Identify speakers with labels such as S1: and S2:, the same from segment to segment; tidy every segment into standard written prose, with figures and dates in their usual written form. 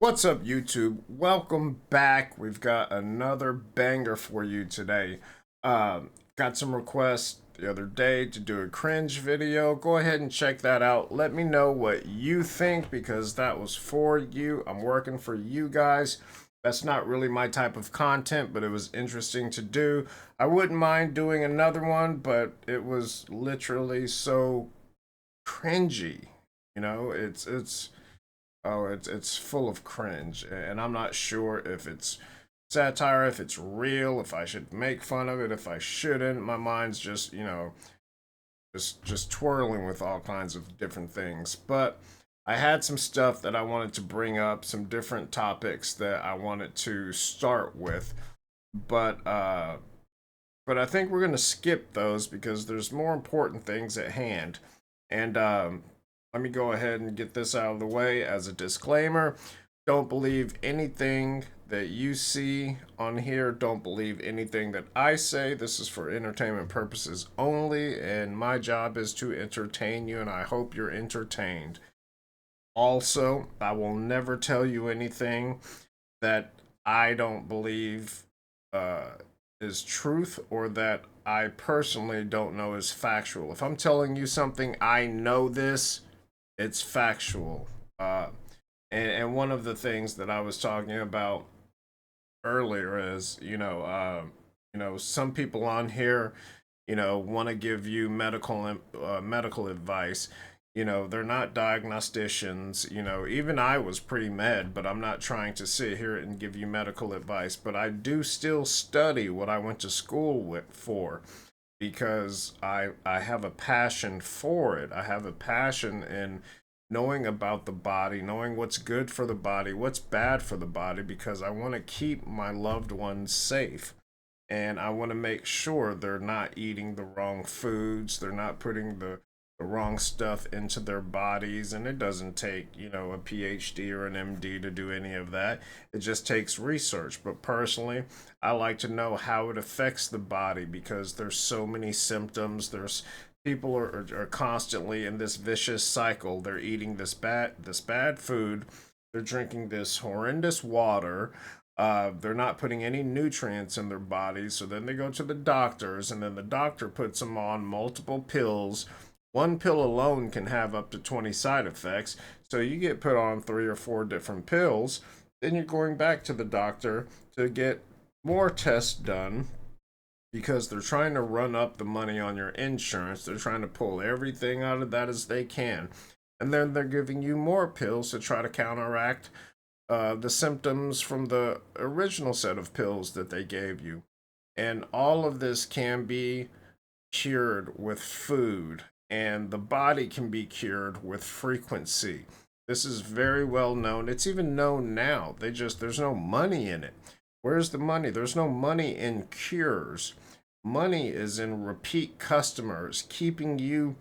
S1: What's up, YouTube? Welcome back. We've got another banger for you today. Got some requests the other day to do a cringe video. Go ahead and check that out. Let me know what you think because that was for you. I'm working for you guys. That's not really my type of content, but it was interesting to do. I wouldn't mind doing another one, but it was literally so cringy. It's full of cringe, and I'm not sure if it's satire, if it's real, if I should make fun of it, if I shouldn't. My mind's just, just twirling with all kinds of different things. But I had some stuff that I wanted to bring up, some different topics that I wanted to start with, but uh, but I think we're gonna skip those because there's more important things at hand. And let me go ahead and get this out of the way as a disclaimer. Don't believe anything that you see on here. Don't believe anything that I say. This is for entertainment purposes only, and my job is to entertain you, and I hope you're entertained. Also, I will never tell you anything that I don't believe uh, is truth or that I personally don't know is factual. If I'm telling you something, I know this, it's factual. And one of the things that I was talking about earlier is, some people on here, want to give you medical advice. They're not diagnosticians. Even I was pre-med, but I'm not trying to sit here and give you medical advice. But I do still study what I went to school for because I have a passion for it. I have a passion in knowing about the body, knowing what's good for the body, what's bad for the body, because I want to keep my loved ones safe. And I want to make sure they're not eating the wrong foods, they're not putting the wrong stuff into their bodies. And it doesn't take, a PhD or an MD to do any of that. It just takes research. But personally, I like to know how it affects the body because there's so many symptoms. There's people are constantly in this vicious cycle. They're eating this bad food, they're drinking this horrendous water, they're not putting any nutrients in their bodies, so then they go to the doctors, and then the doctor puts them on multiple pills. One pill alone can have up to 20 side effects, so you get put on 3 or 4 different pills. Then you're going back to the doctor to get more tests done because they're trying to run up the money on your insurance. They're trying to pull everything out of that as they can. And then they're giving you more pills to try to counteract the symptoms from the original set of pills that they gave you. And all of this can be cured with food, and the body can be cured with frequency. This is very well known. It's even known now. There's no money in it. Where's the money? There's no money in cures. Money is in repeat customers, keeping you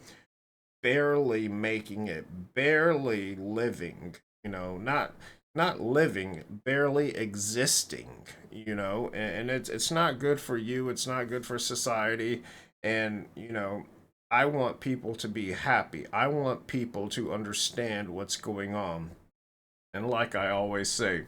S1: barely making it, barely living, not living, barely existing, and it's not good for you, it's not good for society. And I want people to be happy. I want people to understand what's going on. And like I always say,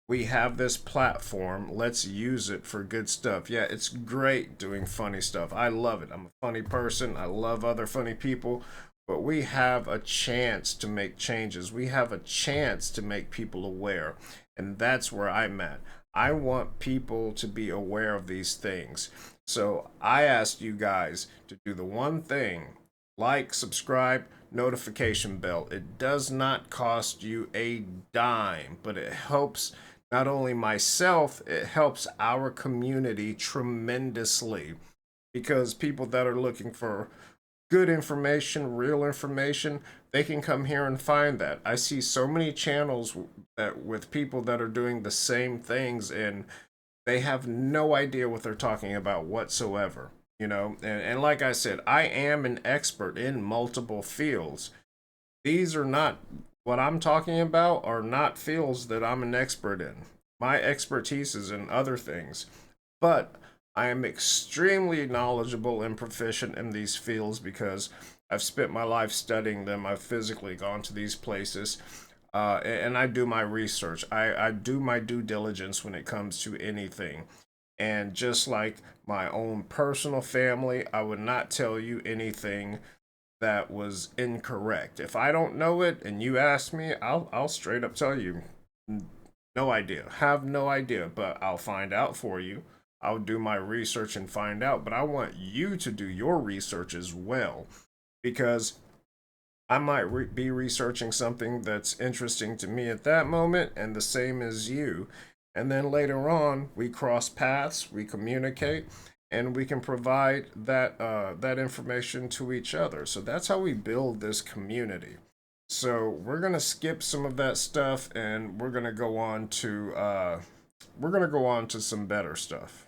S1: we have this platform, let's use it for good stuff. Yeah, it's great doing funny stuff. I love it. I'm a funny person. I love other funny people. But we have a chance to make changes. We have a chance to make people aware. And that's where I'm at. I want people to be aware of these things. So I asked you guys to do the one thing: like, subscribe, notification bell. It does not cost you a dime, but it helps not only myself, it helps our community tremendously, because people that are looking for good information, real information, they can come here and find that. I see so many channels that with people that are doing the same things, and they have no idea what they're talking about whatsoever. And like I said, I am an expert in multiple fields. These are not, what I'm talking about are not fields that I'm an expert in. My expertise is in other things. But I am extremely knowledgeable and proficient in these fields because I've spent my life studying them. I've physically gone to these places. And I do my research. I do my due diligence when it comes to anything. And just like my own personal family, I would not tell you anything that was incorrect. If I don't know it and you ask me, I'll straight up tell you, no idea. Have no idea, but I'll find out for you. I'll do my research and find out, but I want you to do your research as well because I might be researching something that's interesting to me at that moment and the same as you. And then later on, we cross paths, we communicate, and we can provide that information to each other. So that's how we build this community. So we're gonna skip some of that stuff, and we're gonna go on to some better stuff.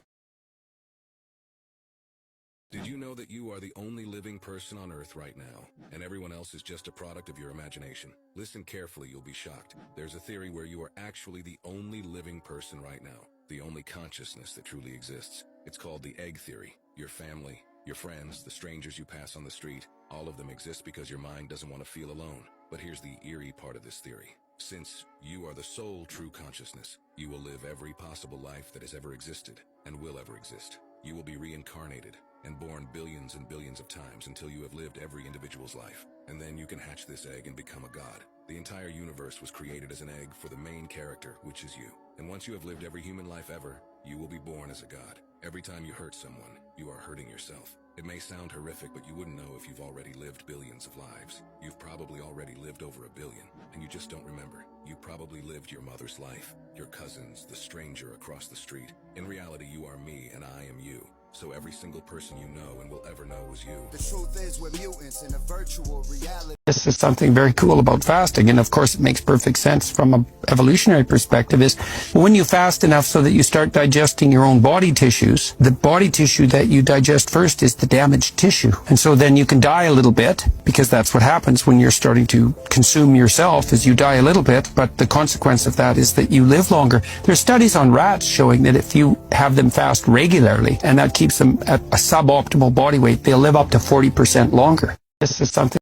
S2: Did you know that you are the only living person on Earth right now, and everyone else is just a product of your imagination? Listen carefully, you'll be shocked. There's a theory where you are actually the only living person right now, the only consciousness that truly exists. It's called the egg theory. Your family, your friends, the strangers you pass on the street, all of them exist because your mind doesn't want to feel alone. But here's the eerie part of this theory. Since you are the sole true consciousness, you will live every possible life that has ever existed and will ever exist. You will be reincarnated and born billions and billions of times until you have lived every individual's life. And then you can hatch this egg and become a god. The entire universe was created as an egg for the main character, which is you. And once you have lived every human life ever, you will be born as a god. Every time you hurt someone, you are hurting yourself. It may sound horrific, but you wouldn't know if you've already lived billions of lives. You've probably already lived over a billion, and you just don't remember. You probably lived your mother's life, your cousins, the stranger across the street. In reality, you are me and I am you. So every single person you know and will ever know is you.
S3: The truth is we're mutants in a virtual reality.
S4: This is something very cool about fasting, and of course it makes perfect sense from an evolutionary perspective, is when you fast enough so that you start digesting your own body tissues, the body tissue that you digest first is the damaged tissue. And so then you can die a little bit, because that's what happens when you're starting to consume yourself, is you die a little bit, but the consequence of that is that you live longer. There's studies on rats showing that if you have them fast regularly, and that keeps them at a suboptimal body weight, they'll live up to 40% longer. This is something.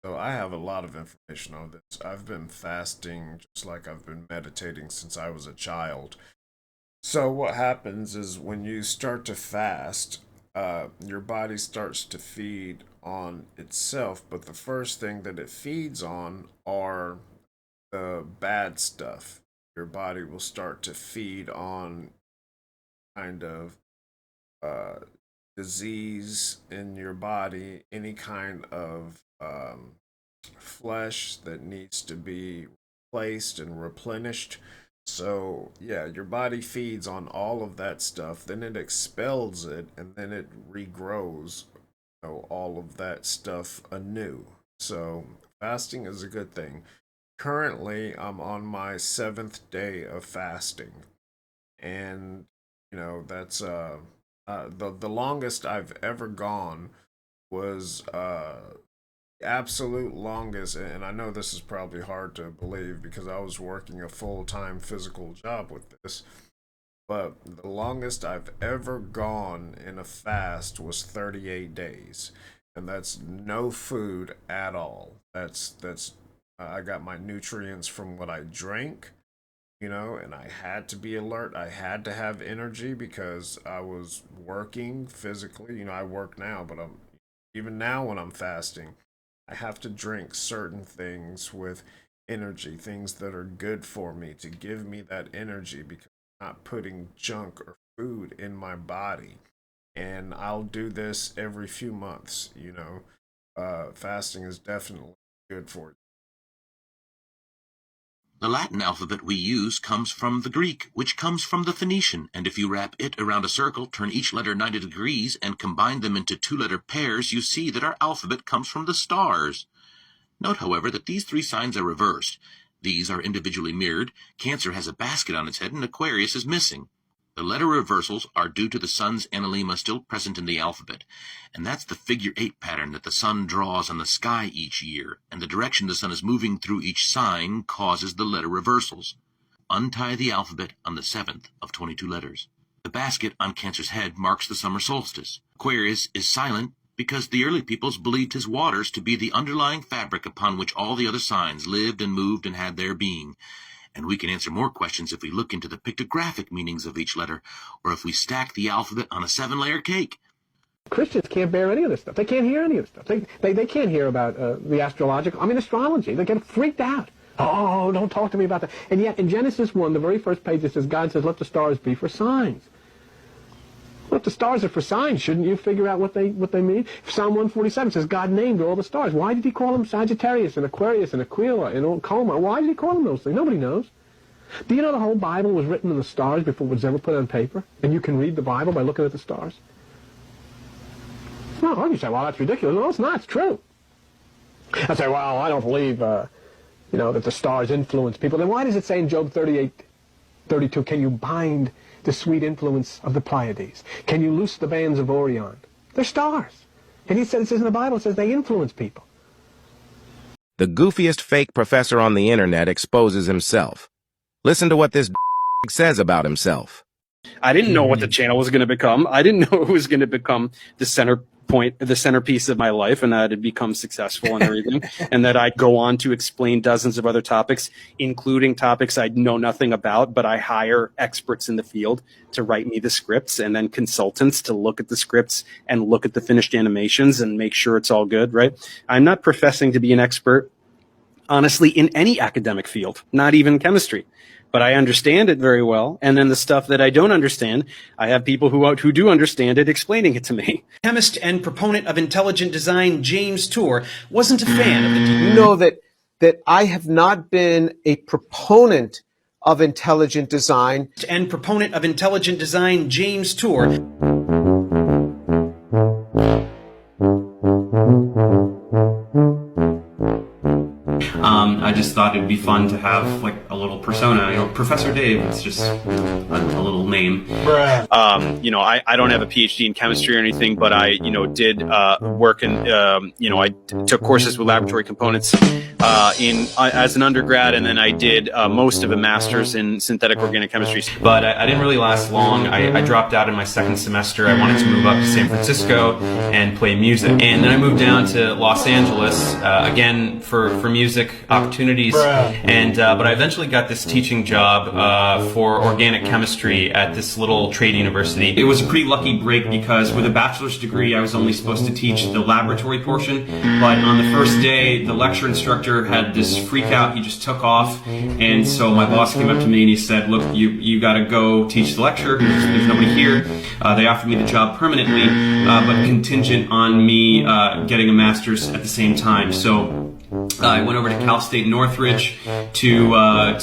S1: So I have a lot of information on this. I've been fasting just like I've been meditating since I was a child. So what happens is when you start to fast, your body starts to feed on itself, but the first thing that it feeds on are the bad stuff. Your body will start to feed on kind of uh, disease in your body, any kind of flesh that needs to be replaced and replenished. So, yeah, your body feeds on all of that stuff, then it expels it, and then it regrows, all of that stuff anew. So, fasting is a good thing. Currently, I'm on my seventh day of fasting, and that's the longest I've ever gone was absolute longest, and I know this is probably hard to believe because I was working a full-time physical job with this, but the longest I've ever gone in a fast was 38 days, and that's no food at all. That's I got my nutrients from what I drank, and I had to be alert. I had to have energy because I was working physically. I work now, but I'm even now when I'm fasting, I have to drink certain things with energy, things that are good for me to give me that energy because I'm not putting junk or food in my body. And I'll do this every few months. Fasting is definitely good for you.
S5: The Latin alphabet we use comes from the Greek, which comes from the Phoenician, and if you wrap it around a circle, turn each letter 90 degrees, and combine them into two-letter pairs, you see that our alphabet comes from the stars. Note, however, that these three signs are reversed. These are individually mirrored. Cancer has a basket on its head, and Aquarius is missing. The letter reversals are due to the sun's analemma still present in the alphabet, and that's the figure 8 pattern that the sun draws on the sky each year, and the direction the sun is moving through each sign causes the letter reversals. Untie the alphabet on the 7th of 22 letters. The basket on Cancer's head marks the summer solstice. Aquarius is silent because the early peoples believed his waters to be the underlying fabric upon which all the other signs lived and moved and had their being. And we can answer more questions if we look into the pictographic meanings of each letter, or if we stack the alphabet on a 7-layer cake.
S6: Christians can't bear any of this stuff. They can't hear any of this stuff. They can't hear about the astrological, astrology. They get freaked out. Oh, don't talk to me about that. And yet, in Genesis 1, the very first page, it says, God says, let the stars be for signs. Well, if the stars are for signs, shouldn't you figure out what they mean? Psalm 147 says, God named all the stars. Why did he call them Sagittarius and Aquarius and Aquila and Coma? Why did he call them those things? Nobody knows. Do you know the whole Bible was written in the stars before it was ever put on paper? And you can read the Bible by looking at the stars? No, you say, well, that's ridiculous. No, it's not. It's true. I say, well, I don't believe, that the stars influence people. Then why does it say in Job 38:32, can you bind the sweet influence of the Pleiades? Can you loose the bands of Orion? They're stars. And it says in the Bible, it says they influence people.
S7: The goofiest fake professor on the internet exposes himself. Listen to what this says about himself.
S8: I didn't know what the channel was going to become. I didn't know it was going to become the centerpiece of my life, and that it'd become successful and everything, and that I'd go on to explain dozens of other topics, including topics I know nothing about, but I hire experts in the field to write me the scripts, and then consultants to look at the scripts and look at the finished animations and make sure it's all good, right? I'm not professing to be an expert, honestly, in any academic field, not even chemistry. But I understand it very well, and then the stuff that I don't understand, I have people who do understand it explaining it to me. Chemist and proponent of intelligent design James Tour wasn't a fan of the...
S9: You know that I have not been a proponent of intelligent design.
S8: And proponent of intelligent design James Tour.
S10: I just thought it'd be fun to have like a little persona, Professor Dave. It's just a little name.
S8: I don't have a PhD in chemistry or anything, but I, did work in, I took courses with laboratory components as an undergrad, and then I did most of a master's in synthetic organic chemistry.
S10: But I didn't really last long. I dropped out in my second semester. I wanted to move up to San Francisco and play music, and then I moved down to Los Angeles again for music opportunities. But I eventually got this teaching job for organic chemistry at this little trade university. It was a pretty lucky break because with a bachelor's degree, I was only supposed to teach the laboratory portion. But on the first day, the lecture instructor had this freak out. He just took off. And so my boss came up to me and he said, look, you got to go teach the lecture. There's nobody here. They offered me the job permanently, but contingent on me getting a master's at the same time. So I went over to Cal State Northridge to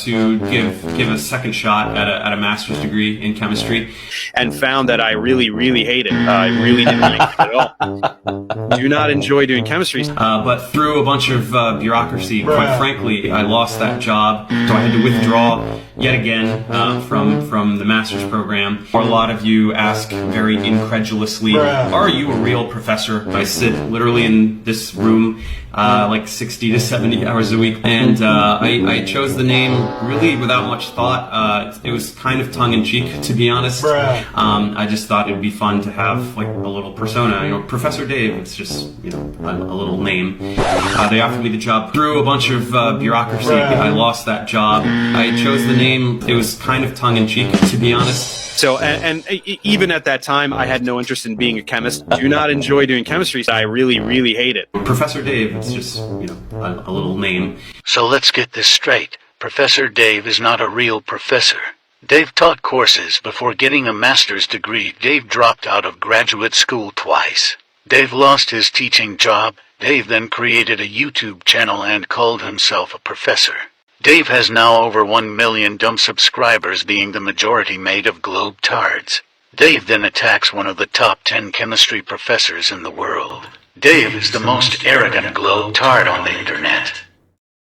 S10: give a second shot at a master's degree in chemistry,
S8: and found that I really, really hate it. I really didn't like it at all. Do not enjoy doing chemistry.
S10: But through a bunch of bureaucracy, quite frankly, I lost that job, so I had to withdraw yet again from the master's program. A lot of you ask very incredulously, "Are you a real professor?" I sit literally in this room like 60 to 70 hours a week, and I chose the name really without much thought. It was kind of tongue-in-cheek, to be honest. I just thought it'd be fun to have like a little persona, Professor Dave. It's just a little name. They offered me the job through a bunch of bureaucracy. I lost that job. I chose the name. It was kind of tongue-in-cheek, to be honest.
S8: So, and even at that time, I had no interest in being a chemist. Do not enjoy doing chemistry. I really, really hate it.
S10: Professor Dave, it's just, a little name.
S11: So let's get this straight. Professor Dave is not a real professor. Dave taught courses before getting a master's degree. Dave dropped out of graduate school twice. Dave lost his teaching job. Dave then created a YouTube channel and called himself a professor. Dave has now over 1 million dumb subscribers, being the majority made of globe-tards. Dave then attacks one of the top 10 chemistry professors in the world. Dave is the most arrogant globe-tard on the internet.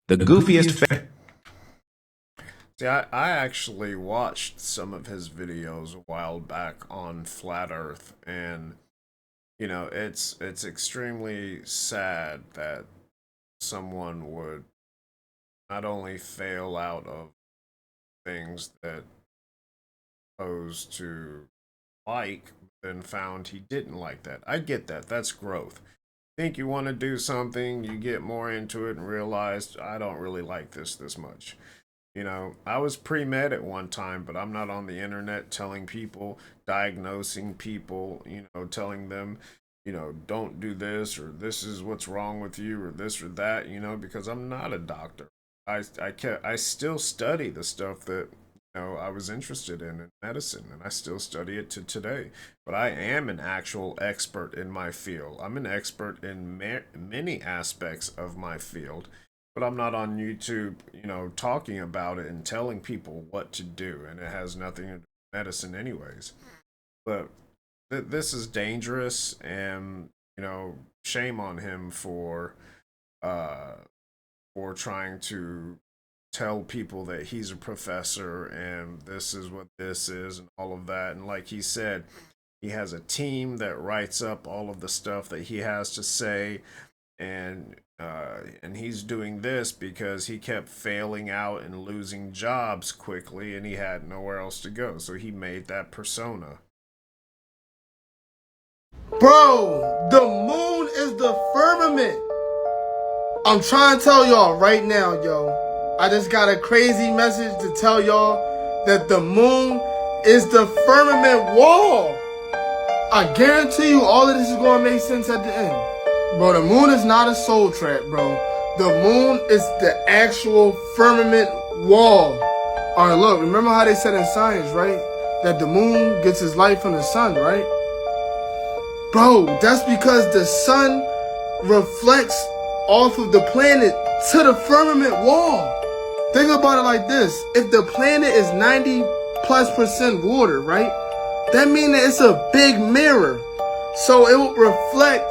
S7: The goofiest
S1: See, I actually watched some of his videos a while back on Flat Earth, and it's extremely sad that someone would not only fail out of things that opposed to like, then found he didn't like that. I get that. That's growth. Think you want to do something, you get more into it and realize I don't really like this much. You know, I was pre-med at one time, but I'm not on the internet telling people, diagnosing people, you know, telling them, you know, don't do this, or this is what's wrong with you, or this or that, you know, because I'm not a doctor. I still study the stuff that, you know, I was interested in medicine, and I still study it to today. But I am an actual expert in my field. I'm an expert in many aspects of my field, but I'm not on YouTube, you know, talking about it and telling people what to do, and it has nothing to do with medicine anyways. But this is dangerous, and you know, shame on him uh for trying to tell people that he's a professor and this is what this is and all of that. And like he said, he has a team that writes up all of the stuff that he has to say, and he's doing this because he kept failing out and losing jobs quickly, and he had nowhere else to go, so he made that persona.
S12: Bro, the moon is the firmament. I'm trying to tell y'all right now, yo. I just got a crazy message to tell y'all that the moon is the firmament wall. I guarantee you all of this is going to make sense at the end. Bro, the moon is not a soul trap, bro. The moon is the actual firmament wall. Alright, look, remember how they said in science, right? That the moon gets its light from the sun, right? Bro, that's because the sun reflects off of the planet to the firmament wall. Think about it like this. If the planet is 90+% water, right? That means that it's a big mirror. So it will reflect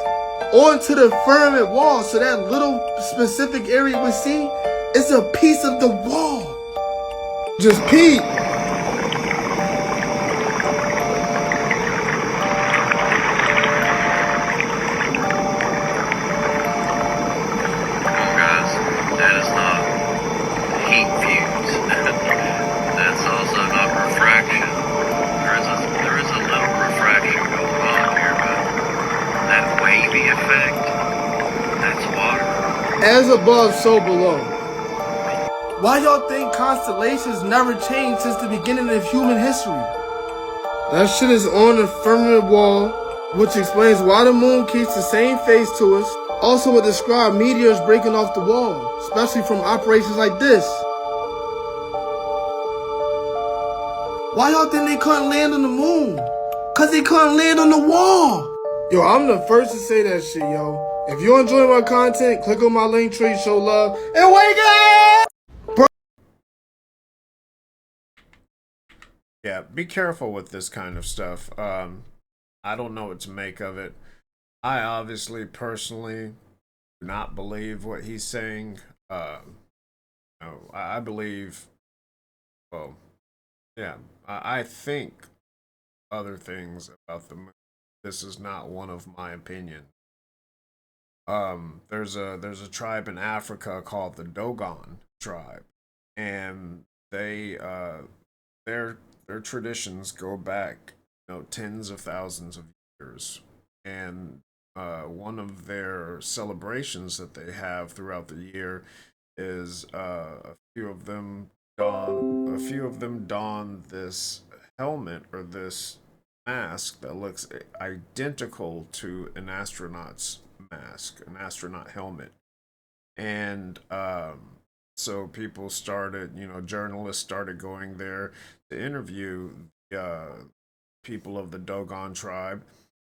S12: onto the firmament wall. So that little specific area we see is a piece of the wall. Just peep. As above, so below. Why y'all think constellations never changed since the beginning of human history? That shit is on the firmament wall, which explains why the moon keeps the same face to us. Also would describe meteors breaking off the wall, especially from operations like this. Why y'all think they couldn't land on the moon? Cause they couldn't land on the wall. Yo, I'm the first to say that shit, yo. If you enjoy my content, click on my link tree, show love, and wake up! Bro.
S1: Yeah, be careful with this kind of stuff. I don't know what to make of it. I obviously, personally, do not believe what he's saying. No, I believe, well, yeah, I think other things about the moon. This is not one of my opinions. There's a tribe in Africa called the Dogon tribe, and their traditions go back, you know, tens of thousands of years, and one of their celebrations that they have throughout the year is a few of them don this helmet or this mask that looks identical to an astronaut's mask, an astronaut helmet. And so people started, you know, journalists started going there to interview people of the Dogon tribe,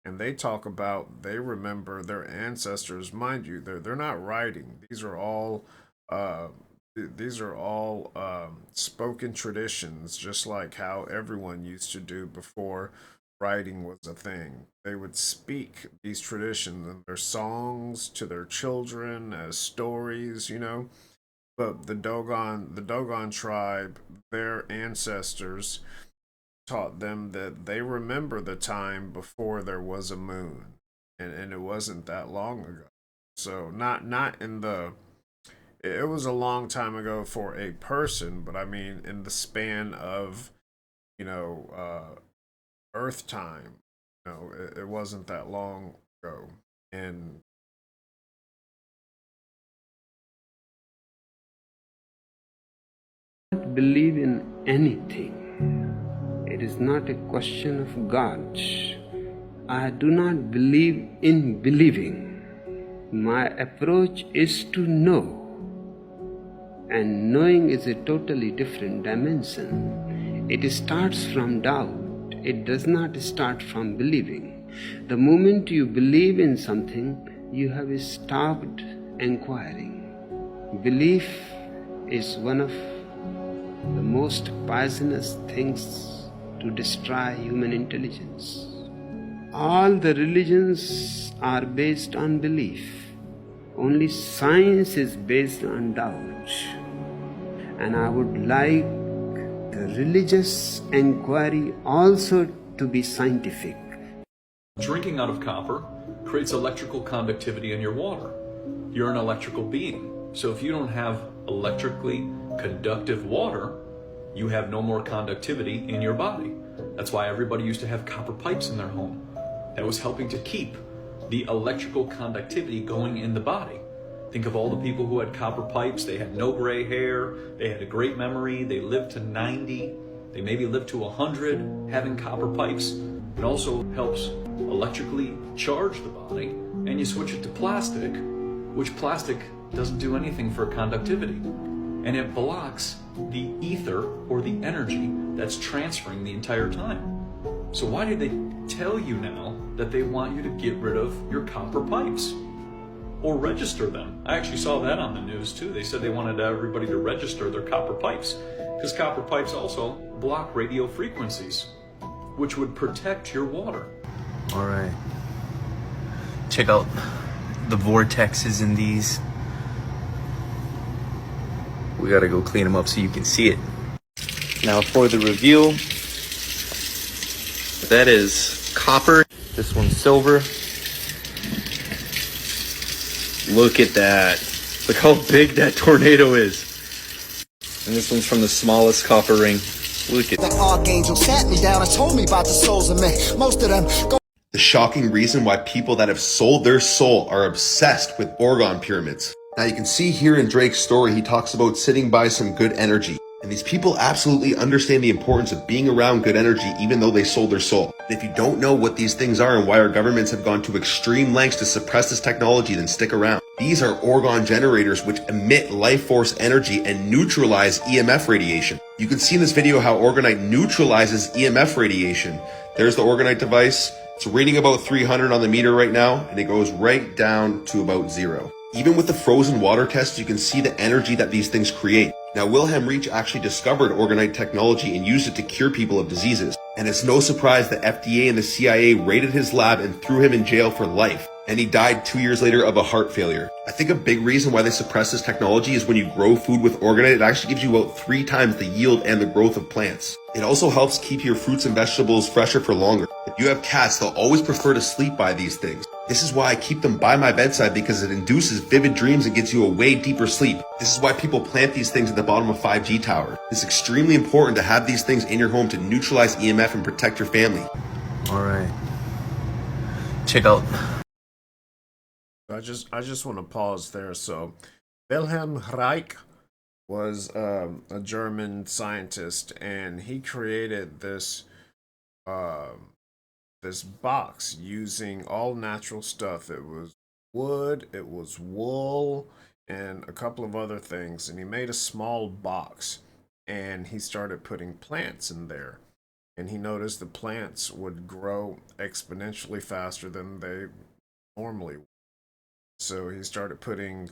S1: and they talk about they remember their ancestors. Mind you, they're not writing. Uh, these are all spoken traditions, just like how everyone used to do before writing was a thing. They would speak these traditions and their songs to their children as stories, you know. But the Dogon tribe, their ancestors taught them that they remember the time before there was a moon, and it wasn't that long ago. So not in the it was a long time ago for a person, but I mean in the span of, you know, Earth time. it wasn't that long ago. And
S13: believe in anything. It is not a question of God. I do not believe in believing. My approach is to know. And knowing is a totally different dimension. It starts from doubt. It does not start from believing. The moment you believe in something, you have stopped inquiring. Belief is one of the most poisonous things to destroy human intelligence. All the religions are based on belief. Only science is based on doubt. And I would like the religious inquiry also to be scientific.
S14: Drinking out of copper creates electrical conductivity in your water. You're an electrical being. So if you don't have electrically conductive water, you have no more conductivity in your body. That's why everybody used to have copper pipes in their home. That was helping to keep the electrical conductivity going in the body. Think of all the people who had copper pipes. They had no gray hair. They had a great memory. They lived to 90. They maybe lived to 100 having copper pipes. It also helps electrically charge the body. And you switch it to plastic, which plastic doesn't do anything for conductivity. And it blocks the ether or the energy that's transferring the entire time. So why did they tell you now that they want you to get rid of your copper pipes? Or register them. I actually saw that on the news too. They said they wanted everybody to register their copper pipes because copper pipes also block radio frequencies, which would protect your water.
S15: All right. Check out the vortexes in these. We gotta go clean them up so you can see it. Now for the reveal, that is copper. This one's silver. Look at that. Look how big that tornado is. And this one's from the smallest copper ring. Look at that.
S3: The archangel sat me down and told me about the souls of men. Most of them go.
S16: The shocking reason why people that have sold their soul are obsessed with orgone pyramids. Now you can see here in Drake's story, he talks about sitting by some good energy. And these people absolutely understand the importance of being around good energy even though they sold their soul. And if you don't know what these things are and why our governments have gone to extreme lengths to suppress this technology, then stick around. These are orgone generators which emit life force energy and neutralize EMF radiation. You can see in this video how orgonite neutralizes EMF radiation. There's the orgonite device. It's reading about 300 on the meter right now, and it goes right down to about 0. Even with the frozen water test, you can see the energy that these things create. Now, Wilhelm Reich actually discovered orgonite technology and used it to cure people of diseases. And it's no surprise the FDA and the CIA raided his lab and threw him in jail for life. And he died 2 years later of a heart failure. I think a big reason why they suppress this technology is when you grow food with orgonite, it actually gives you about 3 times the yield and the growth of plants. It also helps keep your fruits and vegetables fresher for longer. If you have cats, they'll always prefer to sleep by these things. This is why I keep them by my bedside, because it induces vivid dreams and gets you a way deeper sleep. This is why people plant these things at the bottom of 5G towers. It's extremely important to have these things in your home to neutralize EMF and protect your family.
S15: All right. Check out.
S1: I just want to pause there. So, Wilhelm Reich was a German scientist, and he created this this box using all natural stuff. It was wood, it was wool, and a couple of other things. And he made a small box, and he started putting plants in there. And he noticed the plants would grow exponentially faster than they normally would. So he started putting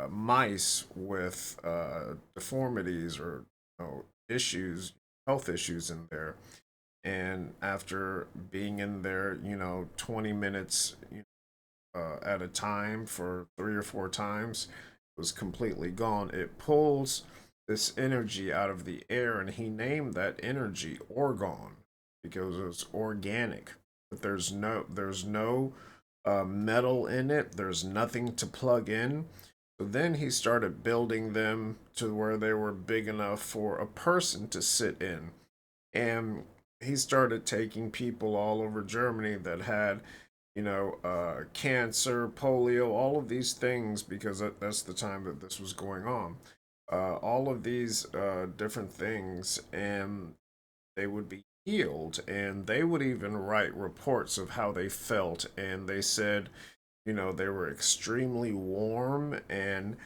S1: mice with deformities or issues, health issues in there. And after being in there, 20 minutes at a time for 3 or 4 times, it was completely gone. It pulls this energy out of the air, and he named that energy orgone because it's organic. But there's no metal in it. There's nothing to plug in. So then he started building them to where they were big enough for a person to sit in. And he started taking people all over Germany that had, cancer, polio, all of these things, because that's the time that this was going on. All of these different things, and they would be healed, and they would even write reports of how they felt, and they said, they were extremely warm, and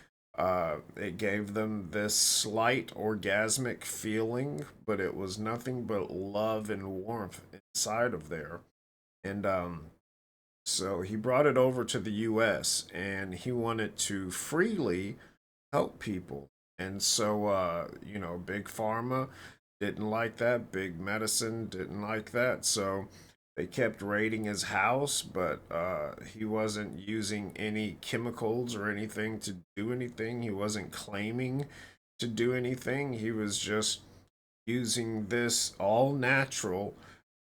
S1: it gave them this slight orgasmic feeling, but it was nothing but love and warmth inside of there. And so he brought it over to the US, and he wanted to freely help people. And so, Big Pharma didn't like that. Big Medicine didn't like that. So they kept raiding his house, but he wasn't using any chemicals or anything to do anything. He wasn't claiming to do anything. He was just using this all natural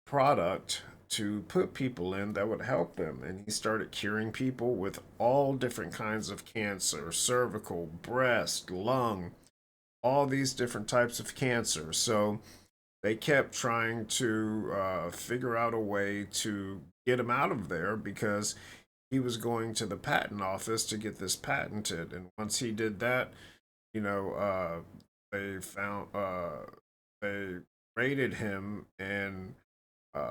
S1: product to put people in that would help them. And he started curing people with all different kinds of cancer: cervical, breast, lung, all these different types of cancer. So they kept trying to figure out a way to get him out of there, because he was going to the patent office to get this patented. And once he did that, they found, they raided him and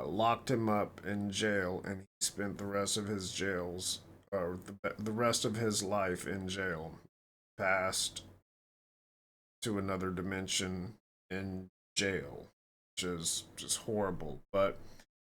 S1: locked him up in jail, and he spent the rest of his the rest of his life in jail. Passed to another dimension in jail, which is just horrible. But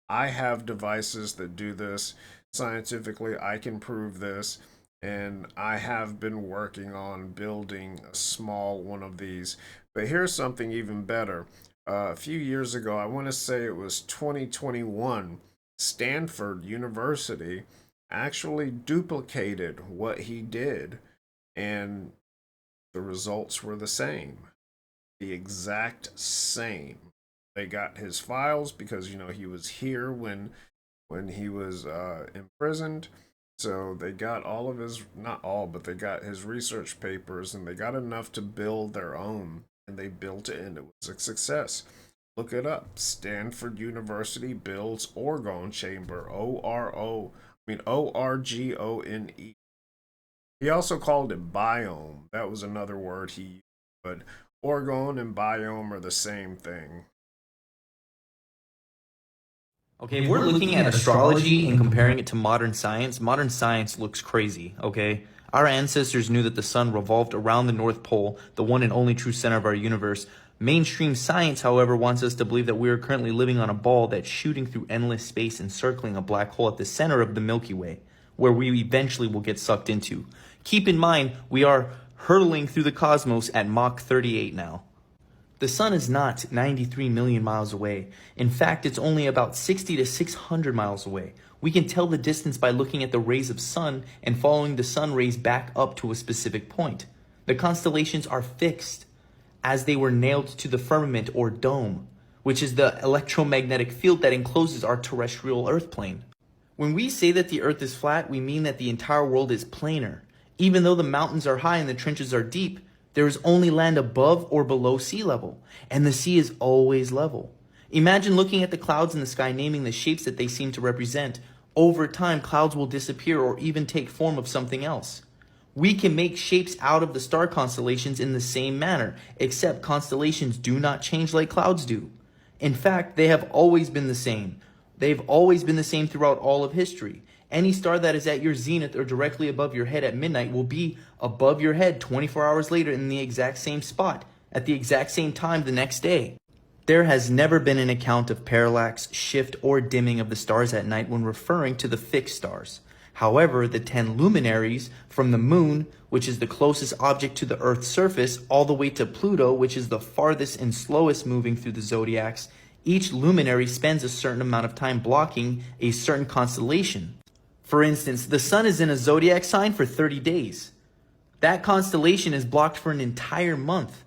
S1: I have devices that do this scientifically. I can prove this, and I have been working on building a small one of these. But here's something even better. A few years ago, I want to say it was 2021, Stanford University actually duplicated what he did, and the results were the same, the exact same. They got his files because he was here when he was imprisoned. So they got all of his, not all, but they got his research papers, and they got enough to build their own, and they built it, and it was a success. Look it up. Stanford University builds orgone chamber. ORGONE. He also called it biome. That was another word he used, but orgone and biome are the same thing.
S17: Okay, if we're looking at astrology and comparing it to modern science looks crazy, okay? Our ancestors knew that the sun revolved around the North Pole, the one and only true center of our universe. Mainstream science, however, wants us to believe that we are currently living on a ball that's shooting through endless space and circling a black hole at the center of the Milky Way, where we eventually will get sucked into. Keep in mind, we are hurtling through the cosmos at Mach 38 now. The sun is not 93 million miles away. In fact, it's only about 60 to 600 miles away. We can tell the distance by looking at the rays of sun and following the sun rays back up to a specific point. The constellations are fixed, as they were nailed to the firmament or dome, which is the electromagnetic field that encloses our terrestrial Earth plane. When we say that the Earth is flat, we mean that the entire world is planar. Even though the mountains are high and the trenches are deep, there is only land above or below sea level, and the sea is always level. Imagine looking at the clouds in the sky, naming the shapes that they seem to represent. Over time, clouds will disappear or even take form of something else. We can make shapes out of the star constellations in the same manner, except constellations do not change like clouds do. In fact, they have always been the same. They've always been the same throughout all of history. Any star that is at your zenith or directly above your head at midnight will be above your head 24 hours later in the exact same spot, at the exact same time the next day. There has never been an account of parallax, shift, or dimming of the stars at night when referring to the fixed stars. However, the 10 luminaries, from the moon, which is the closest object to the Earth's surface, all the way to Pluto, which is the farthest and slowest moving through the zodiacs, each luminary spends a certain amount of time blocking a certain constellation. For instance, the sun is in a zodiac sign for 30 days. That constellation is blocked for an entire month.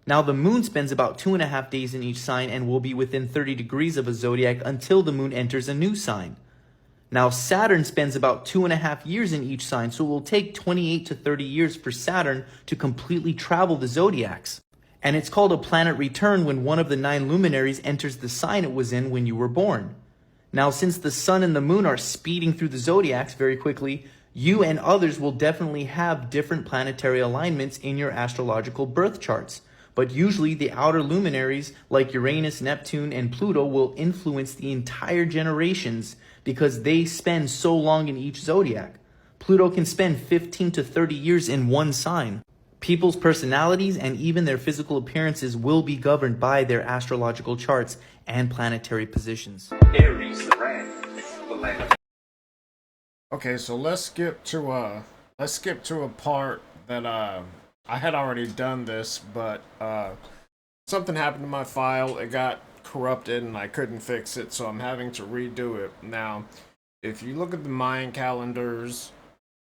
S17: Now the moon spends about 2.5 days in each sign and will be within 30 degrees of a zodiac until the moon enters a new sign. Now Saturn spends about 2.5 years in each sign, so it will take 28 to 30 years for Saturn to completely travel the zodiacs. And it's called a planet return when one of the 9 luminaries enters the sign it was in when you were born. Now, since the sun and the moon are speeding through the zodiacs very quickly, you and others will definitely have different planetary alignments in your astrological birth charts. But usually the outer luminaries like Uranus, Neptune, and Pluto will influence the entire generations because they spend so long in each zodiac. Pluto can spend 15 to 30 years in one sign. People's personalities and even their physical appearances will be governed by their astrological charts and planetary positions.
S18: Aries, the ram, the land of...
S1: Okay, so let's skip to a part that I had already done this, but something happened to my file. It got corrupted and I couldn't fix it, so I'm having to redo it. Now, if you look at the Mayan calendars,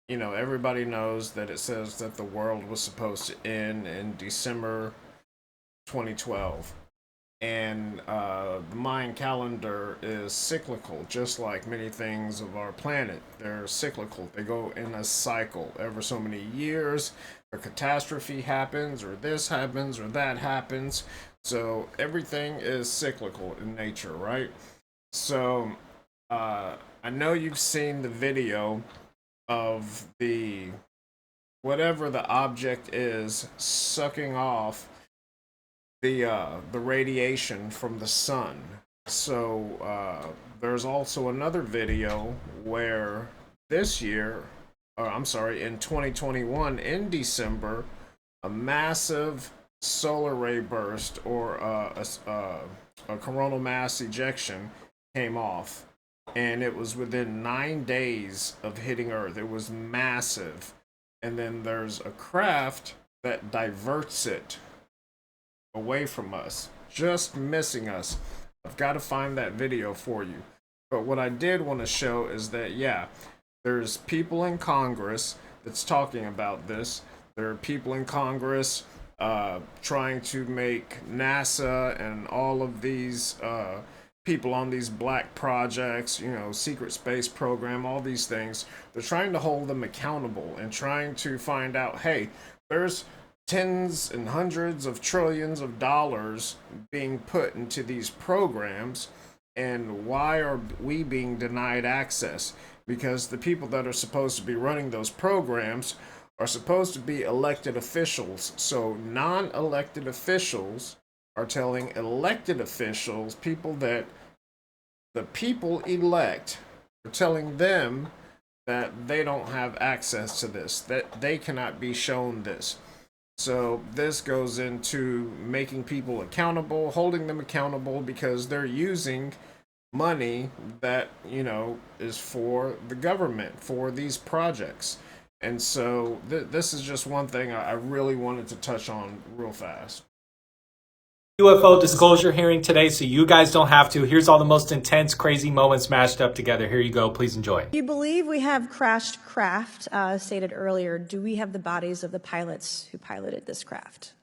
S1: you know, everybody knows that it says that the world was supposed to end in December 2012. And the Mayan calendar is cyclical, just like many things of our planet. They're cyclical. They go in a cycle. Ever so many years, a catastrophe happens, or this happens, or that happens. So everything is cyclical in nature, right? So I know you've seen the video of the whatever the object is sucking off the radiation from the sun. So there's also another video where this year, I'm sorry, in 2021 in December, a massive solar ray burst or a coronal mass ejection came off. And it was within 9 days of hitting Earth. It was massive. And then there's a craft that diverts it away from us, just missing us. I've got to find that video for you. But what I did want to show is that, yeah, there's people in Congress that's talking about this. There are people in Congress trying to make NASA and all of these people on these black projects, you know, secret space program, all these things. They're trying to hold them accountable and trying to find out, hey, there's tens and hundreds of trillions of dollars being put into these programs, and why are we being denied access? Because the people that are supposed to be running those programs are supposed to be elected officials. So non-elected officials are telling elected officials, people that the people elect, are telling them that they don't have access to this, that they cannot be shown this. So this goes into making people accountable, holding them accountable, because they're using money that, you know, is for the government, for these projects. And so this is just one thing I really wanted to touch on real fast.
S19: UFO disclosure hearing today, so you guys don't have to. Here's all the most intense, crazy moments mashed up together. Here you go. Please enjoy.
S20: You believe we have crashed craft, stated earlier. Do we have the bodies of the pilots who piloted this craft?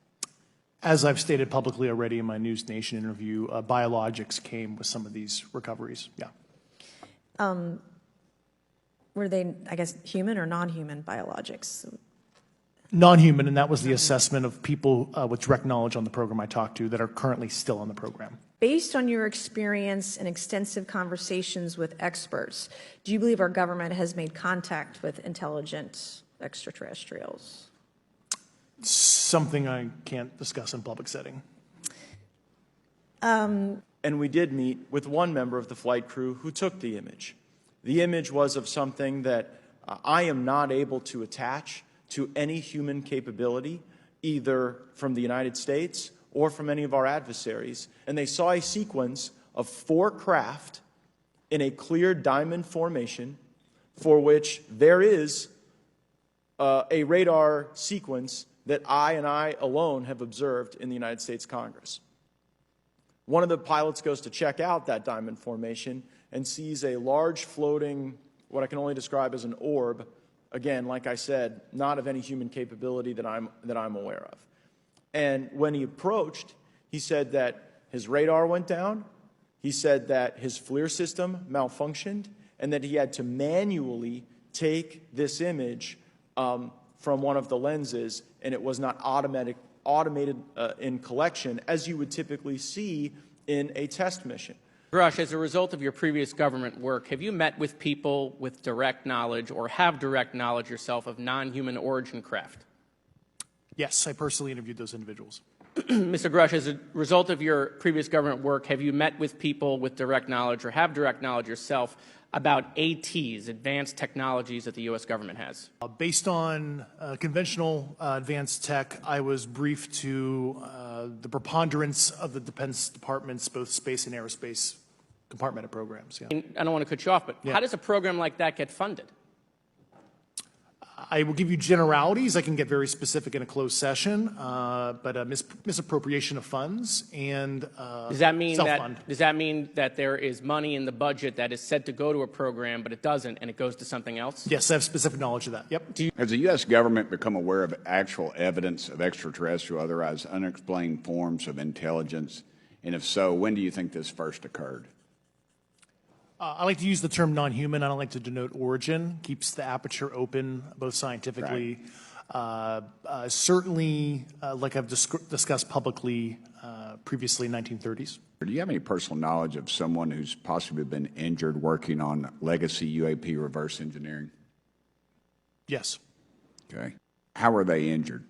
S21: As I've stated publicly already in my News Nation interview, biologics came with some of these recoveries. Yeah.
S20: Were they, I guess, human or non-human biologics?
S21: Non-human, and that was the assessment of people with direct knowledge on the program I talked to that are currently still on the program.
S20: Based on your experience and extensive conversations with experts, do you believe our government has made contact with intelligent extraterrestrials?
S21: Something I can't discuss in public setting.
S22: And we did meet with one member of the flight crew who took the image. The image was of something that I am not able to attach to any human capability, either from the United States or from any of our adversaries. And they saw a sequence of 4 craft in a clear diamond formation for which there is a radar sequence that I alone have observed in the United States Congress. One of the pilots goes to check out that diamond formation and sees a large floating, what I can only describe as an orb. Again, like I said, not of any human capability that I'm aware of. And when he approached, he said that his radar went down, he said that his FLIR system malfunctioned, and that he had to manually take this image from one of the lenses, and it was not automated in collection as you would typically see in a test mission.
S2: Grush, as a result of your previous government work, have you met with people with direct knowledge or have direct knowledge yourself of non-human origin craft?
S21: Yes, I personally interviewed those individuals.
S2: Mr. Grush, as a result of your previous government work, have you met with people with direct knowledge or have direct knowledge yourself about ATs, advanced technologies that the U.S. government has?
S21: Based on conventional advanced tech, I was briefed to the preponderance of the Defense Department's both space and aerospace compartmented programs. Yeah.
S2: I don't want to cut you off, but how does a program like that get funded?
S21: I will give you generalities. I can get very specific in a closed session, but misappropriation of funds and
S2: does that mean
S21: self-fund.
S2: does that mean that there is money in the budget that is said to go to a program, but it doesn't, and it goes to something else?
S21: Yes, I have specific knowledge of that. Yep.
S4: Has the U.S. government become aware of actual evidence of extraterrestrial, otherwise unexplained forms of intelligence? And if so, when do you think this first occurred?
S21: I like to use the term non-human. I don't like to denote origin. Keeps the aperture open, both scientifically. Right. Certainly, like I've discussed publicly previously, 1930s.
S4: Do you have any personal knowledge of someone who's possibly been injured working on legacy UAP reverse engineering?
S21: Yes.
S4: Okay. How were they injured?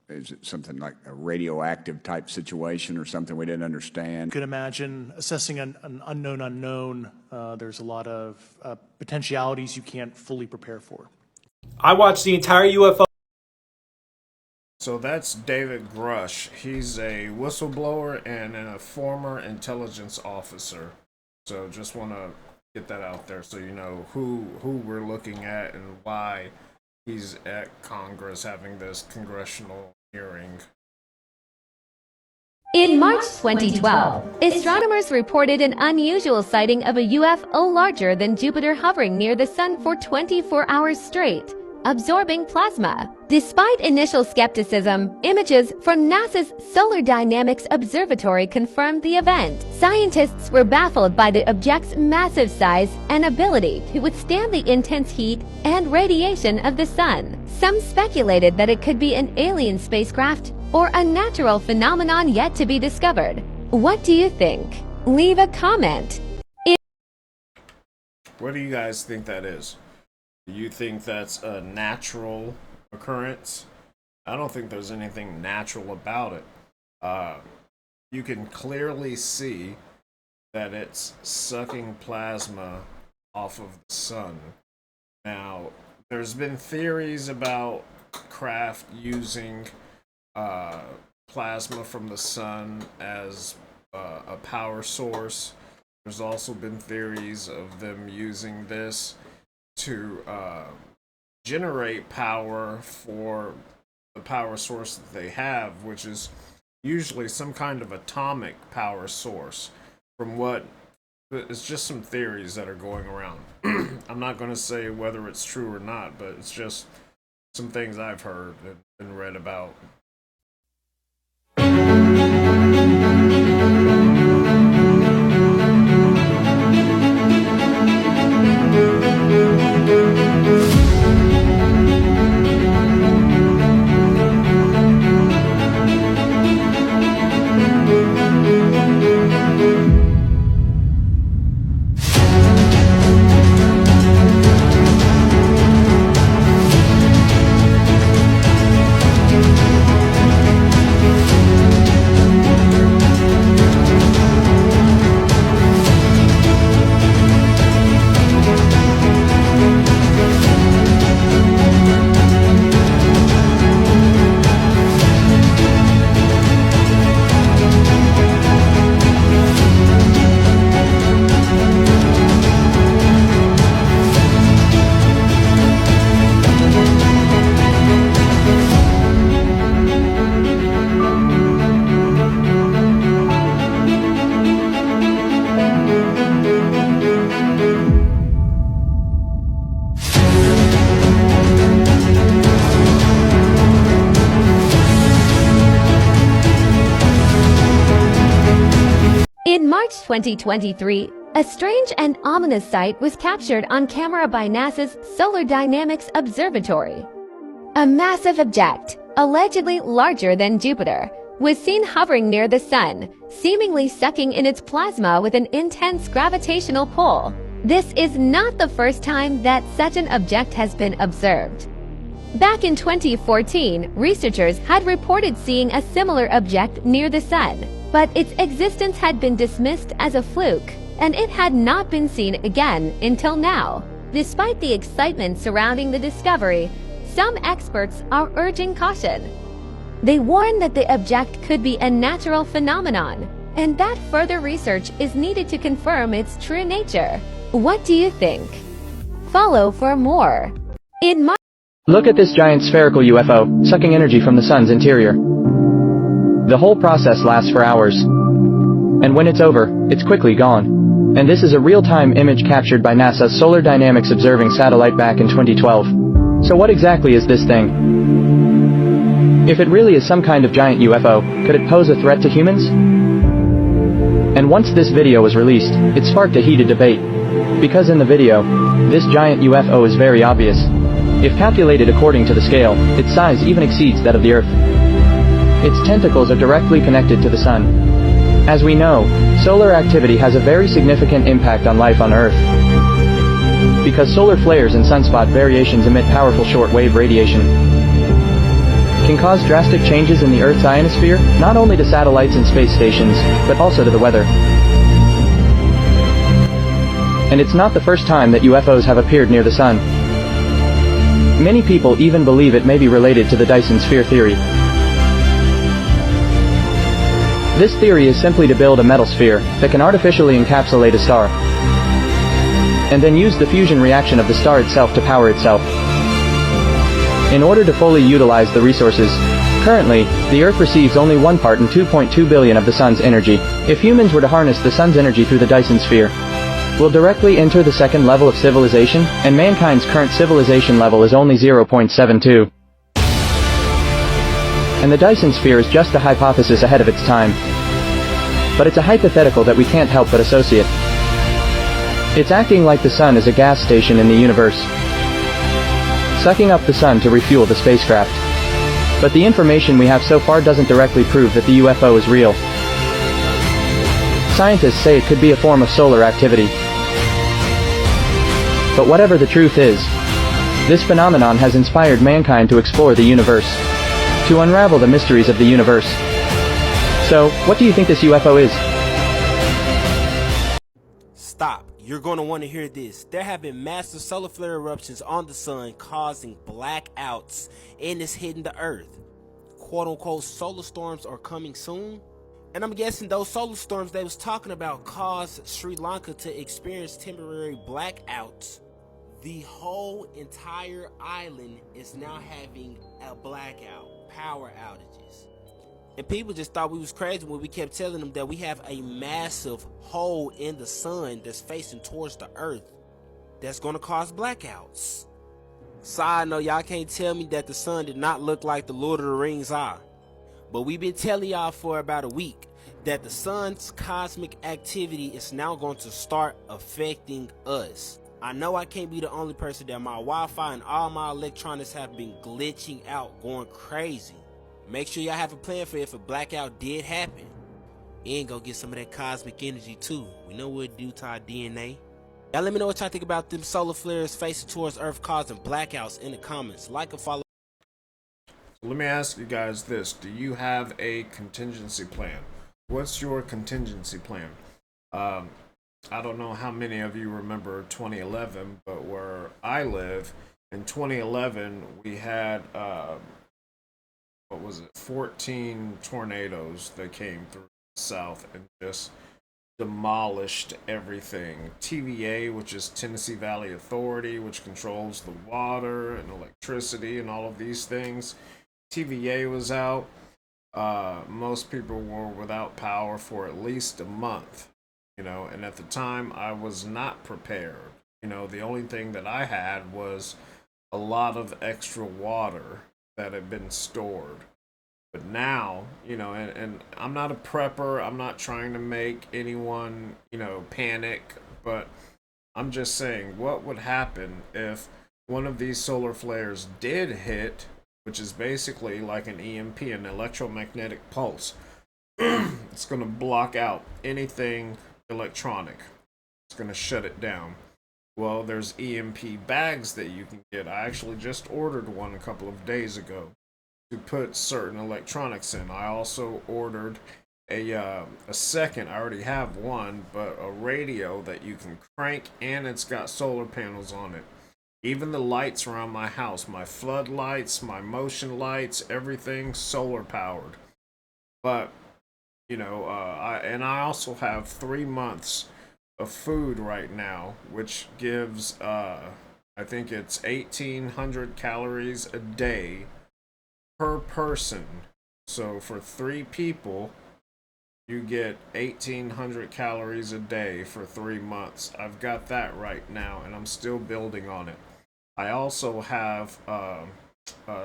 S4: Is it something like a radioactive type situation or something we didn't understand?
S21: You could imagine assessing an unknown unknown. There's a lot of potentialities you can't fully prepare for.
S19: I watched the entire UFO.
S1: So that's David Grush. He's a whistleblower and a former intelligence officer. So just want to get that out there so you know who we're looking at and why he's at Congress having this congressional hearing.
S23: In March 2012, astronomers reported an unusual sighting of a UFO larger than Jupiter hovering near the Sun for 24 hours straight, absorbing plasma. Despite initial skepticism, images from NASA's Solar Dynamics Observatory confirmed the event. Scientists were baffled by the object's massive size and ability to withstand the intense heat and radiation of the Sun. Some speculated that it could be an alien spacecraft or a natural phenomenon yet to be discovered. What do you think? Leave a comment.
S1: What do you guys think that is? Do you think that's a natural occurrence? I don't think there's anything natural about it. You can clearly see that it's sucking plasma off of the sun. Now, there's been theories about craft using plasma from the sun as a power source. There's also been theories of them using this to generate power for the power source that they have, which is usually some kind of atomic power source. From what it's just some theories that are going around. I'm not going to say whether it's true or not, but it's just some things I've heard and read about.
S23: In March 2023, a strange and ominous sight was captured on camera by NASA's Solar Dynamics Observatory. A massive object, allegedly larger than Jupiter, was seen hovering near the sun, seemingly sucking in its plasma with an intense gravitational pull. This is not the first time that such an object has been observed. Back in 2014, researchers had reported seeing a similar object near the sun, but its existence had been dismissed as a fluke, and it had not been seen again until now. Despite the excitement surrounding the discovery, some experts are urging caution. They warn that the object could be a natural phenomenon, and that further research is needed to confirm its true nature. What do you think? Follow for more.
S5: Look at this giant spherical UFO, sucking energy from the sun's interior. The whole process lasts for hours. And when it's over, it's quickly gone. And this is a real-time image captured by NASA's Solar Dynamics Observing Satellite back in 2012. So what exactly is this thing? If it really is some kind of giant UFO, could it pose a threat to humans? And once this video was released, it sparked a heated debate. Because in the video, this giant UFO is very obvious. If calculated according to the scale, its size even exceeds that of the Earth. Its tentacles are directly connected to the sun. As we know, solar activity has a very significant impact on life on Earth. Because solar flares and sunspot variations emit powerful short-wave radiation, can cause drastic changes in the Earth's ionosphere, not only to satellites and space stations, but also to the weather. And it's not the first time that UFOs have appeared near the sun. Many people even believe it may be related to the Dyson sphere theory. This theory is simply to build a metal sphere that can artificially encapsulate a star, and then use the fusion reaction of the star itself to power itself. In order to fully utilize the resources, currently, the Earth receives only 1 part in 2.2 billion of the sun's energy. If humans were to harness the sun's energy through the Dyson sphere, we'll directly enter the second level of civilization, and mankind's current civilization level is only 0.72. And the Dyson sphere is just a hypothesis ahead of its time. But it's a hypothetical that we can't help but associate. It's acting like the sun is a gas station in the universe, sucking up the sun to refuel the spacecraft. But the information we have so far doesn't directly prove that the UFO is real. Scientists say it could be a form of solar activity. But whatever the truth is, this phenomenon has inspired mankind to explore the universe, to unravel the mysteries of the universe. So, what do you think this UFO is?
S6: Stop. You're going to want to hear this. There have been massive solar flare eruptions on the sun causing blackouts, and it's hitting the Earth. Quote-unquote solar storms are coming soon. And I'm guessing those solar storms they was talking about caused Sri Lanka to experience temporary blackouts. The whole entire island is now having a blackout, power outages. And people just thought we was crazy when we kept telling them that we have a massive hole in the sun that's facing towards the Earth that's going to cause blackouts. Side note, y'all can't tell me that the sun did not look like the Lord of the Rings eye. But we've been telling y'all for about a week that the sun's cosmic activity is now going to start affecting us. I know I can't be the only person that my Wi-Fi and all my electronics have been glitching out, going crazy. Make sure y'all have a plan for if a blackout did happen. And go get some of that cosmic energy too. We know what it do to our DNA. Y'all let me know what y'all think about them solar flares facing towards Earth causing blackouts in the comments. Like and follow.
S1: Let me ask you guys this. Do you have a contingency plan? What's your contingency plan? I don't know how many of you remember 2011, but where I live, in 2011, we had, 14 tornadoes that came through the south and just demolished everything. TVA, which is Tennessee Valley Authority, which controls the water and electricity and all of these things. TVA was out. Most people were without power for at least a month, and at the time I was not prepared. The only thing that I had was a lot of extra water that had been stored. But now, and I'm not a prepper, I'm not trying to make anyone, panic, but I'm just saying, what would happen if one of these solar flares did hit which is basically like an EMP, an electromagnetic pulse. It's going to block out anything electronic. It's going to shut it down. Well, there's EMP bags that you can get. I actually just ordered one a couple of days ago to put certain electronics in. I also ordered a second, I already have one, but a radio that you can crank, and it's got solar panels on it. Even the lights around my house, my floodlights, my motion lights, everything solar powered. But I also have 3 months of food right now, which gives I think it's 1,800 calories a day per person. So for 3 people, you get 1,800 calories a day for 3 months. I've got that right now, and I'm still building on it. I also have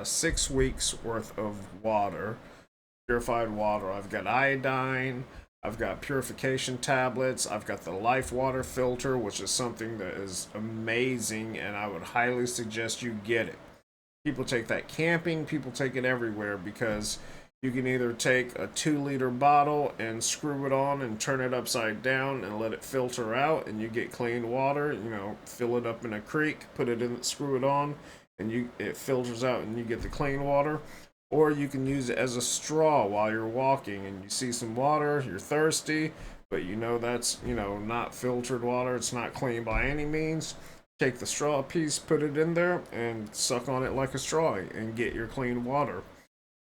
S1: 6 weeks worth of water, purified water. I've got iodine, I've got purification tablets, I've got the Life Water filter, which is something that is amazing, and I would highly suggest you get it. People take that camping, people take it everywhere, because you can either take a 2-liter bottle and screw it on and turn it upside down and let it filter out, and you get clean water. Fill it up in a creek, put it in, screw it on, and it filters out and you get the clean water. Or you can use it as a straw while you're walking and you see some water, you're thirsty, but that's not filtered water, it's not clean by any means. Take the straw piece, put it in there, and suck on it like a straw and get your clean water.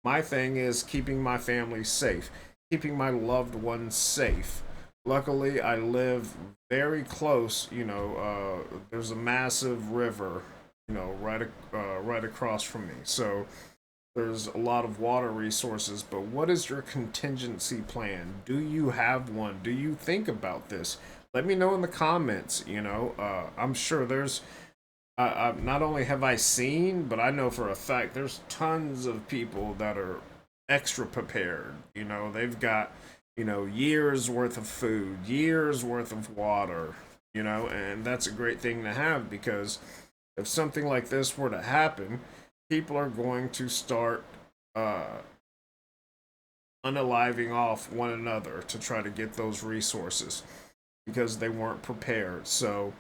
S1: My thing is keeping my family safe, keeping my loved ones safe. Luckily, I live very close. There's a massive river, right across from me. So there's a lot of water resources. But what is your contingency plan? Do you have one? Do you think about this? Let me know in the comments. I'm sure there's. Not only have I seen, but I know for a fact there's tons of people that are extra prepared. They've got, years worth of food, years worth of water, and that's a great thing to have, because if something like this were to happen, people are going to start unaliving off one another to try to get those resources because they weren't prepared. So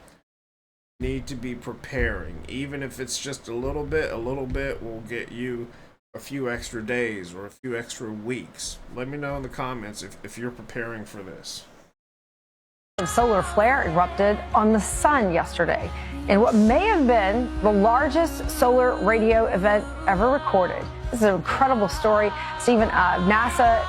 S1: need to be preparing, even if it's just a little bit will get you a few extra days or a few extra weeks. Let me know in the comments if you're preparing for this.
S8: A solar flare erupted on the sun yesterday in what may have been the largest solar radio event ever recorded. This is an incredible story. Stephen, NASA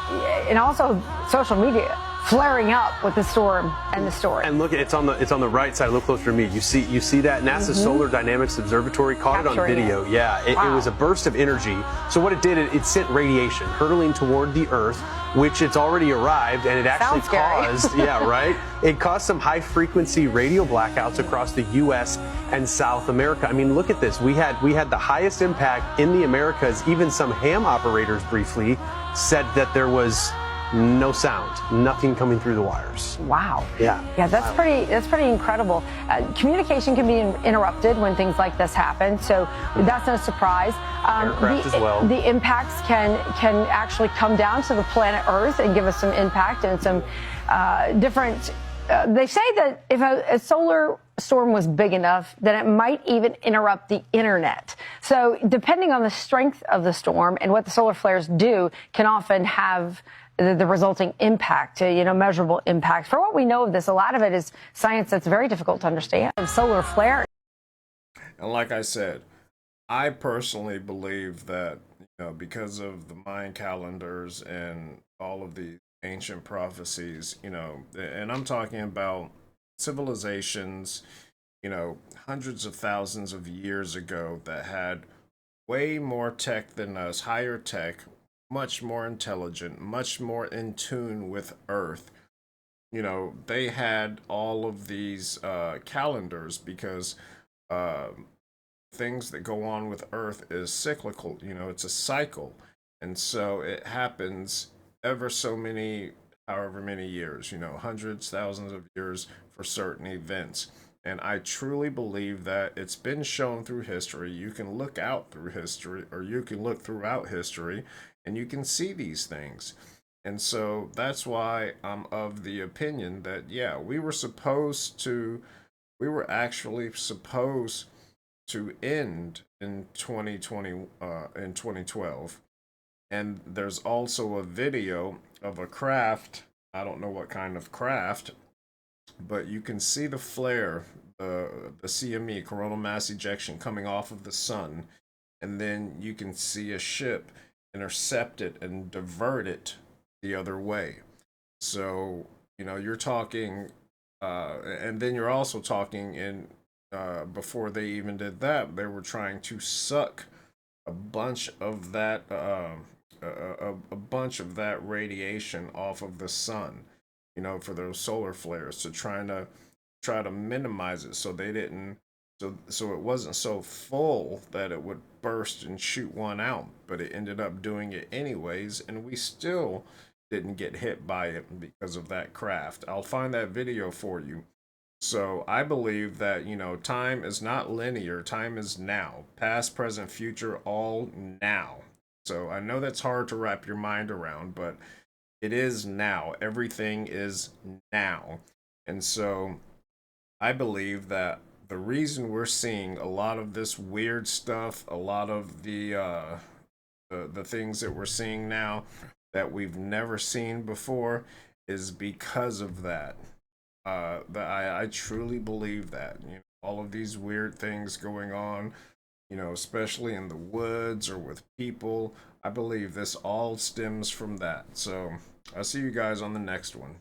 S8: and also social media flaring up with the storm and the story.
S9: And look, it's on the right side, a little closer to me. You see that NASA's Solar Dynamics Observatory caught it on video. Yeah, it was a burst of energy. So what it did, it sent radiation hurtling toward the Earth, which it's already arrived, and it actually caused, yeah, right? It caused some high frequency radio blackouts across the U.S. and South America. I mean, look at this. We had the highest impact in the Americas. Even some ham operators briefly said that there was no sound, nothing coming through the wires.
S8: Wow.
S9: Yeah.
S8: Yeah, that's pretty incredible. Communication can be interrupted when things like this happen, so that's no surprise.
S9: Aircraft as well.
S8: The impacts can actually come down to the planet Earth and give us some impact and some different. They say that if a solar storm was big enough, then it might even interrupt the internet. So depending on the strength of the storm and what the solar flares do, can often have the resulting impact, measurable impact. For what we know of this, a lot of it is science that's very difficult to understand. Solar flare.
S1: And like I said, I personally believe that, because of the Mayan calendars and all of the ancient prophecies, and I'm talking about civilizations, hundreds of thousands of years ago that had way more tech than us, higher tech, much more intelligent, much more in tune with Earth. They had all of these calendars because things that go on with Earth is cyclical. It's a cycle. And so it happens ever so many, however many years, hundreds, thousands of years for certain events. And I truly believe that it's been shown through history. You can look out through history, or you can look throughout history, and you can see these things. And so that's why I'm of the opinion that, yeah, we were actually supposed to end in 2020, in 2012. And there's also a video of a craft. I don't know what kind of craft, but you can see the flare, the CME, coronal mass ejection, coming off of the sun, and then you can see a ship intercept it and divert it the other way. So you're talking, and then you're also talking in before they even did that, they were trying to suck a bunch of that a bunch of that radiation off of the sun, for those solar flares, to try to minimize it, so they didn't, so it wasn't so full that it would burst and shoot one out, but it ended up doing it anyways, and we still didn't get hit by it because of that craft. I'll find that video for you. So I believe that, time is not linear. Time is now. Past, present, future, all now. So I know that's hard to wrap your mind around, but it is now. Everything is now. And so I believe that the reason we're seeing a lot of this weird stuff, a lot of the things that we're seeing now that we've never seen before, is because of that. I truly believe that, all of these weird things going on, especially in the woods or with people, I believe this all stems from that. So I'll see you guys on the next one.